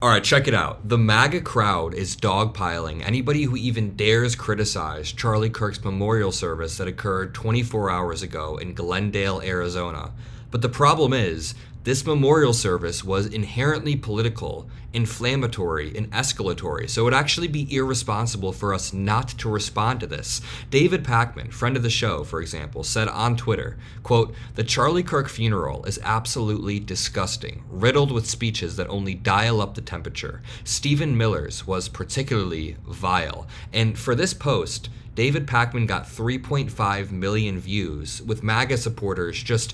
Alright, check it out. The MAGA crowd is dogpiling anybody who even dares criticize Charlie Kirk's memorial service that occurred 24 hours ago in Glendale, Arizona. But the problem is, this memorial service was inherently political, inflammatory, and escalatory, so it would actually be irresponsible for us not to respond to this. David Pakman, friend of the show, for example, said on Twitter, quote, "The Charlie Kirk funeral is absolutely disgusting, riddled with speeches that only dial up the temperature. Stephen Miller's was particularly vile." And for this post, David Pakman got 3.5 million views, with MAGA supporters just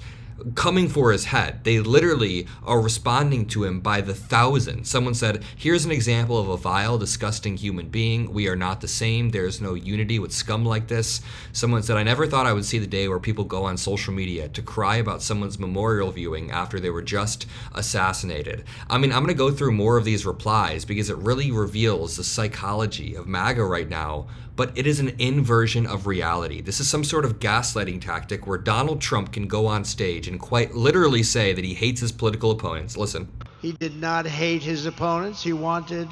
coming for his head. They literally are responding to him by the thousands. Someone said, "Here's an example of a vile, disgusting human being. We are not the same. There's no unity with scum like this." Someone said, "I never thought I would see the day where people go on social media to cry about someone's memorial viewing after they were just assassinated." I mean, I'm going to go through more of these replies because it really reveals the psychology of MAGA right now, but it is an inversion of reality. This is some sort of gaslighting tactic where Donald Trump can go on stage and quite literally say that he hates his political opponents. Listen. He did not hate his opponents. He wanted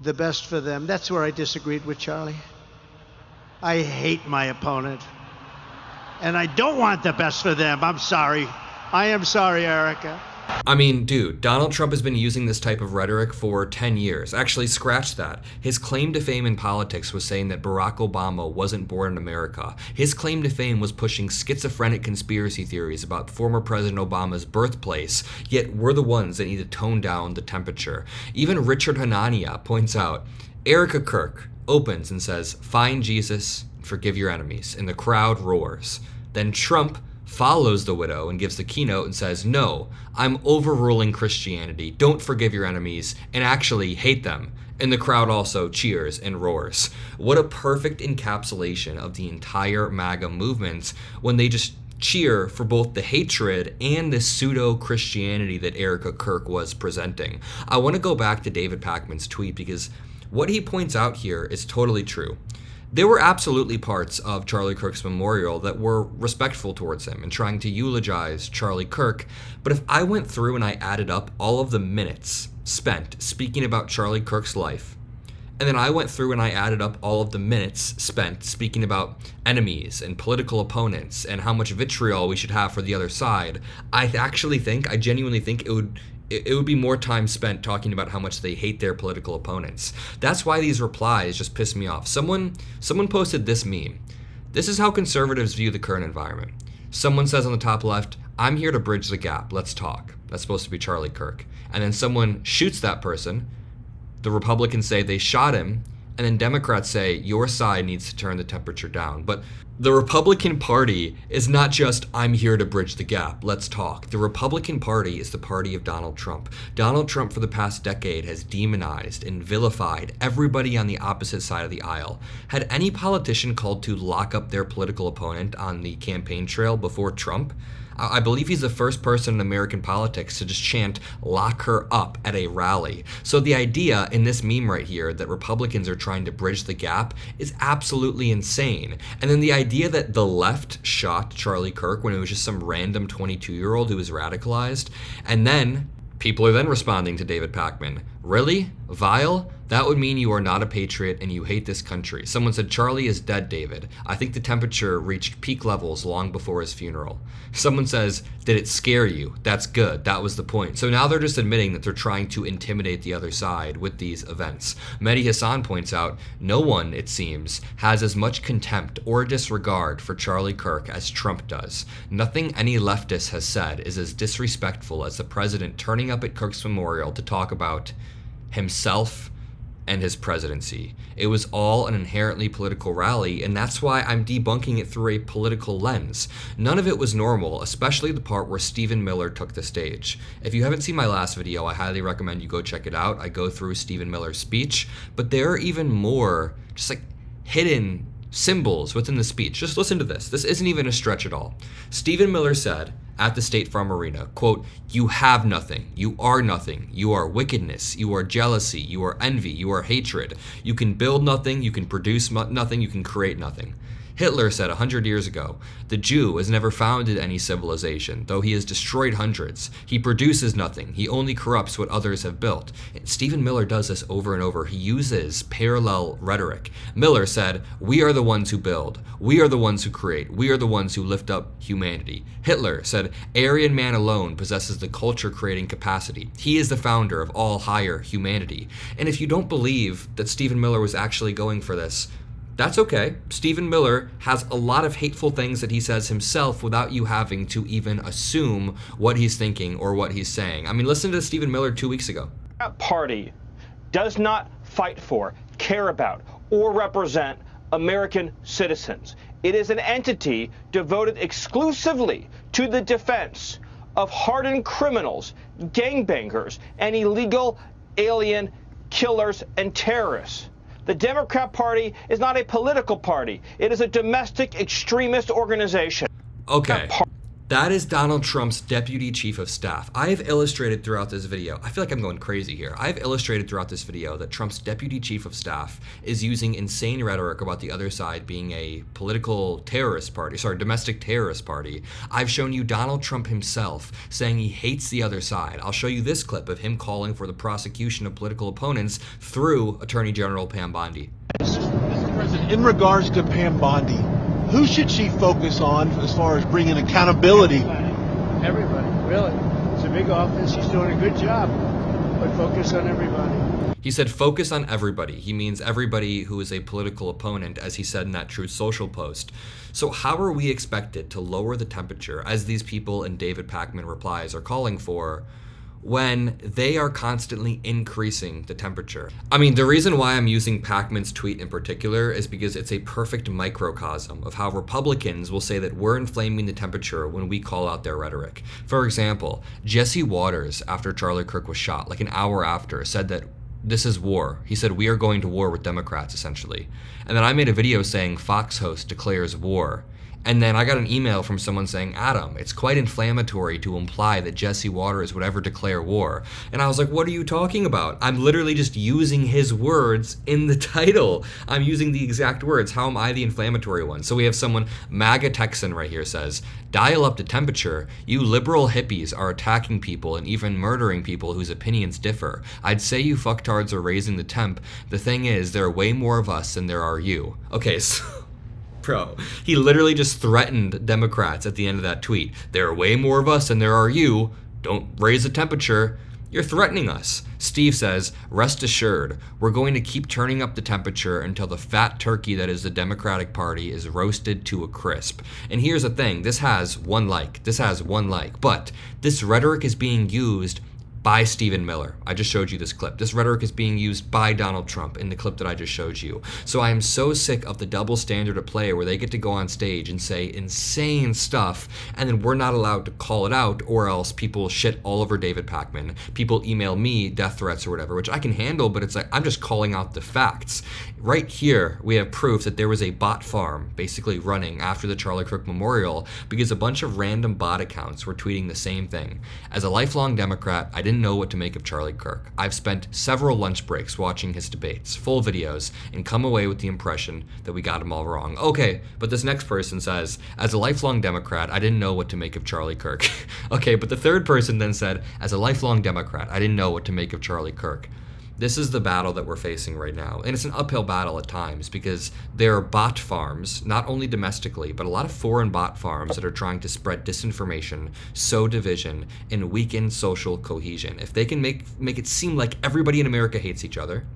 the best for them. That's where I disagreed with Charlie. I hate my opponent, and I don't want the best for them. I'm sorry. I am sorry, Erica. I mean, dude, Donald Trump has been using this type of rhetoric for 10 years. Actually, scratch that. His claim to fame in politics was saying that Barack Obama wasn't born in America. His claim to fame was pushing schizophrenic conspiracy theories about former President Obama's birthplace, yet we're the ones that need to tone down the temperature. Even Richard Hanania points out, Erica Kirk opens and says, "Find Jesus, forgive your enemies," and the crowd roars. Then Trump follows the widow and gives the keynote and says, "No, I'm overruling Christianity, don't forgive your enemies, and actually hate them." And the crowd also cheers and roars. What a perfect encapsulation of the entire MAGA movement when they just cheer for both the hatred and the pseudo-Christianity that Erica Kirk was presenting. I want to go back to David Pakman's tweet because what he points out here is totally true. There were absolutely parts of Charlie Kirk's memorial that were respectful towards him and trying to eulogize Charlie Kirk, but if I went through and I added up all of the minutes spent speaking about Charlie Kirk's life, and then I went through and I added up all of the minutes spent speaking about enemies and political opponents and how much vitriol we should have for the other side, I genuinely think it would be more time spent talking about how much they hate their political opponents. That's why these replies just piss me off. Someone posted this meme. This is how conservatives view the current environment. Someone says on the top left, "I'm here to bridge the gap. Let's talk." That's supposed to be Charlie Kirk. And then someone shoots that person. The Republicans say they shot him. And then Democrats say your side needs to turn the temperature down. But the Republican Party is not just, "I'm here to bridge the gap, let's talk." The Republican Party is the party of Donald Trump. Donald Trump for the past decade has demonized and vilified everybody on the opposite side of the aisle. Had any politician called to lock up their political opponent on the campaign trail before Trump? I believe he's the first person in American politics to just chant, "Lock her up," at a rally. So the idea in this meme right here that Republicans are trying to bridge the gap is absolutely insane. And then the idea that the left shot Charlie Kirk when it was just some random 22-year-old who was radicalized, and then people are then responding to David Pakman. Really? Vile? That would mean you are not a patriot and you hate this country. Someone said, "Charlie is dead, David. I think the temperature reached peak levels long before his funeral." Someone says, "Did it scare you? That's good. That was the point." So now they're just admitting that they're trying to intimidate the other side with these events. Mehdi Hassan points out, no one, it seems, has as much contempt or disregard for Charlie Kirk as Trump does. Nothing any leftist has said is as disrespectful as the president turning up at Kirk's memorial to talk about himself and his presidency. It was all an inherently political rally, and that's why I'm debunking it through a political lens. None of it was normal, especially the part where Stephen Miller took the stage. If you haven't seen my last video, I highly recommend you go check it out. I go through Stephen Miller's speech, but there are even more just like hidden symbols within the speech. Just listen to this. This isn't even a stretch at all. Stephen Miller said at the State Farm Arena, quote, "You have nothing. You are nothing. You are wickedness. You are jealousy. You are envy. You are hatred. You can build nothing. You can produce nothing. You can create nothing." Hitler said 100 years ago, "The Jew has never founded any civilization, though he has destroyed hundreds. He produces nothing. He only corrupts what others have built." And Stephen Miller does this over and over. He uses parallel rhetoric. Miller said, "We are the ones who build. We are the ones who create. We are the ones who lift up humanity." Hitler said, "Aryan man alone possesses the culture-creating capacity. He is the founder of all higher humanity." And if you don't believe that Stephen Miller was actually going for this, that's okay. Stephen Miller has a lot of hateful things that he says himself without you having to even assume what he's thinking or what he's saying. I mean, listen to Stephen Miller 2 weeks ago. That party does not fight for, care about, or represent American citizens. It is an entity devoted exclusively to the defense of hardened criminals, gangbangers, and illegal alien killers and terrorists. The Democrat Party is not a political party. It is a domestic extremist organization. Okay. That is Donald Trump's deputy chief of staff. I have illustrated throughout this video, I feel like I'm going crazy here. I've illustrated throughout this video that Trump's deputy chief of staff is using insane rhetoric about the other side being a political terrorist party, domestic terrorist party. I've shown you Donald Trump himself saying he hates the other side. I'll show you this clip of him calling for the prosecution of political opponents through Attorney General Pam Bondi. Mr. President, in regards to Pam Bondi, who should she focus on as far as bringing accountability? Everybody, really. It's a big office. She's doing a good job. But focus on everybody. He said focus on everybody. He means everybody who is a political opponent, as he said in that Truth Social post. So how are we expected to lower the temperature, as these people in David Pakman replies are calling for, when they are constantly increasing the temperature? I mean, the reason why I'm using Pakman's tweet in particular is because it's a perfect microcosm of how Republicans will say that we're inflaming the temperature when we call out their rhetoric. For example, Jesse Waters, after Charlie Kirk was shot, like an hour after, said that this is war. He said, we are going to war with Democrats, essentially. And then I made a video saying Fox host declares war. And then I got an email from someone saying, Adam, it's quite inflammatory to imply that Jesse Waters would ever declare war. And I was like, what are you talking about? I'm literally just using his words in the title. I'm using the exact words. How am I the inflammatory one? So we have someone, MAGA Texan right here says, dial up the temperature. You liberal hippies are attacking people and even murdering people whose opinions differ. I'd say you fucktards are raising the temp. The thing is, there are way more of us than there are you. Okay, so... Bro, he literally just threatened Democrats at the end of that tweet. There are way more of us than there are you. Don't raise the temperature. You're threatening us. Steve says, rest assured, we're going to keep turning up the temperature until the fat turkey that is the Democratic Party is roasted to a crisp. And here's the thing, this has one like, but this rhetoric is being used by Stephen Miller. I just showed you this clip. This rhetoric is being used by Donald Trump in the clip that I just showed you. So I am so sick of the double standard of play where they get to go on stage and say insane stuff, and then we're not allowed to call it out, or else people shit all over David Pakman. People email me death threats or whatever, which I can handle, but it's like I'm just calling out the facts. Right here, we have proof that there was a bot farm basically running after the Charlie Kirk Memorial because a bunch of random bot accounts were tweeting the same thing. As a lifelong Democrat, I didn't know what to make of Charlie Kirk. I've spent several lunch breaks watching his debates, full videos, and come away with the impression that we got him all wrong. Okay, but this next person says, as a lifelong Democrat, I didn't know what to make of Charlie Kirk. Okay, but the third person then said, as a lifelong Democrat, I didn't know what to make of Charlie Kirk. This is the battle that we're facing right now. And it's an uphill battle at times because there are bot farms, not only domestically, but a lot of foreign bot farms that are trying to spread disinformation, sow division, and weaken social cohesion. If they can make it seem like everybody in America hates each other,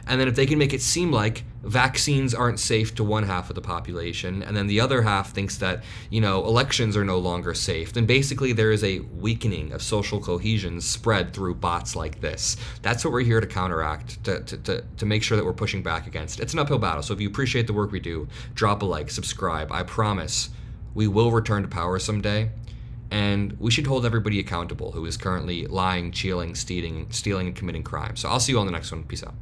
and then if they can make it seem like vaccines aren't safe to one half of the population, and then the other half thinks that, elections are no longer safe, then basically there is a weakening of social cohesion spread through bots like this. That's what we're here to counteract, to make sure that we're pushing back against. It's an uphill battle, so if you appreciate the work we do, drop a like, subscribe. I promise we will return to power someday, and we should hold everybody accountable who is currently lying, stealing, and committing crime. So I'll see you on the next one. Peace out.